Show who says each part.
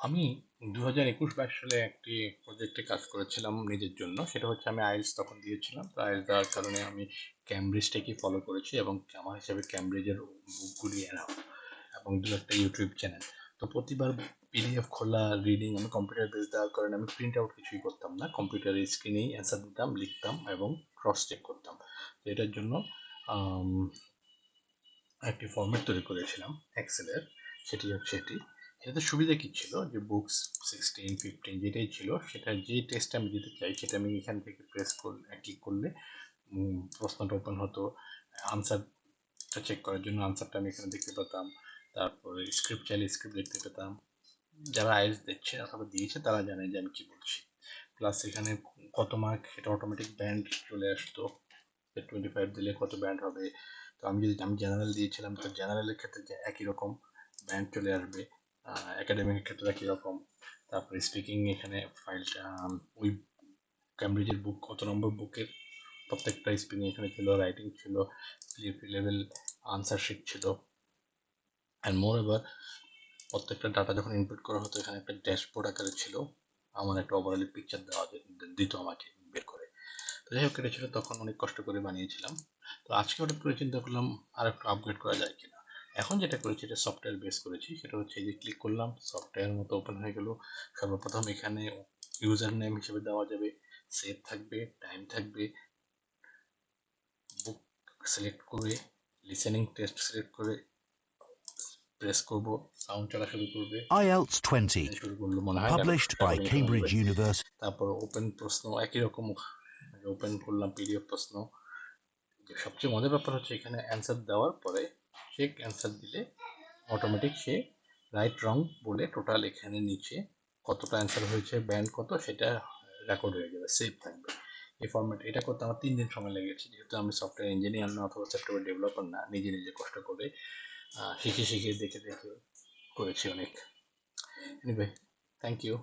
Speaker 1: আমি 2021-22 সালে একটি প্রজেক্টে কাজ করেছিলাম নিজের জন্য। সেটা হচ্ছে আমি আইএলটিএস তখন দিয়েছিলাম। তো আইএলটিএস দেওয়ার কারণে আমি ক্যামব্রিজটাকে ফলো করেছি এবং আমার হিসাবে ক্যামব্রিজের বুকগুলি এনাফ এবং দু একটা ইউটিউব চ্যানেল। তো প্রতিবার পিডিএফ খোলা রিডিং আমি কম্পিউটার বেস দেওয়ার কারণে আমি প্রিন্ট আউট কিছুই করতাম না, কম্পিউটারের স্ক্রিনেই অ্যান্সার দিতাম, লিখতাম এবং ক্রস চেক করতাম। তো এটার জন্য আম, একটি ফরম্যাট তৈরি করেছিলাম এক্সেলের। সেটি হচ্ছে এটাতে সুবিধা কি ছিল যে বুকস 16, 15 যেটাই ছিল সেটা যে টেস্ট আমি দিতে চাই সেটা আমি এখান থেকে প্রেস করলে ক্লিক করলে প্রশ্নটা ওপেন হতো। আনসারটা চেক করার জন্য আনসারটা আমি এখানে দেখতে পেতাম। তারপরে স্ক্রিপ্ট চাইলে স্ক্রিপ্ট দেখতে পেতাম। যারা আইএলটিএস দিচ্ছে অথবা দিয়েছে তারা জানে যে আমি কি বলছি। প্লাস এখানে কত মার্ক সেটা অটোমেটিক ব্যান্ড চলে আসতো। 25 দিলে কত ব্যান্ড হবে। তো আমি জেনারেল দিয়েছিলাম, তো জেনারেলের ক্ষেত্রে যে একই রকম ব্যান্ড চলে আসবে। একাডেমিকের ক্ষেত্রে একই রকম। তারপরে স্পিকিং এখানে ফাইলটা ওই ক্যামব্রিজের বুক কত নম্বর বুকের প্রত্যেকটা স্পিকিং এখানে ছিল, রাইটিং ছিল, পিএফপি লেভেল আনসার শিট ছিল। অ্যান্ড মোর এবার প্রত্যেকটা ডাটা যখন ইনপুট করা হতো এখানে একটা ড্যাশবোর্ড আকারে ছিল, আমার একটা ওভারঅল পিকচার দেওয়া দিত আমাকে বের করে। তো যাই হোক এটা ছিল তখন অনেক কষ্ট করে বানিয়েছিলাম। তো আজকে হঠাৎ করে চিন্তা করলাম আর একটু আপগ্রেড করা যায় কিনা। এখন যেটা করেছি এটা সফটওয়্যার বেস করেছি। সেটা হচ্ছে এই যে ক্লিক করলাম, সফটওয়্যার মতো ওপেন হয়ে গেল। সর্বপ্রথম এখানে ইউজার নেম হিসেবে দেওয়া যাবে, সেভ থাকবে, টাইম থাকবে, বুক সিলেক্ট করে লিসেনিং টেস্ট সিলেক্ট করে প্রেস করব, সাউন্ড চলা শুরু করবে।
Speaker 2: IELTS 20,
Speaker 1: শুরু করলো মনে হয়
Speaker 2: published by
Speaker 1: রেকর্ডিং শোনা যাবে।
Speaker 2: Cambridge University.
Speaker 1: তারপর ওপেন প্রশ্ন একই রকম ওপেন করলাম পিডিএফ প্রশ্ন। সবচেয়ে মজার ব্যাপার হচ্ছে এখানে অ্যান্সার দেওয়ার পরে সে অ্যান্সার দিলে অটোমেটিক সে রাইট রং বলে টোটাল এখানে নিচে কতটা অ্যান্সার হয়েছে ব্যান্ড কত সেটা রেকর্ড হয়ে যাবে, সেভ থাকবে। এই ফরম্যাট এটা করতে আমার 3 দিন সময় লেগেছে, যেহেতু আমি সফটওয়্যার ইঞ্জিনিয়ার না অথবা সফটওয়্যার ডেভেলপার না, নিজে নিজে কষ্ট করে শিখে শিখে দেখে দেখে করেছি অনেক। Anyway, thank you.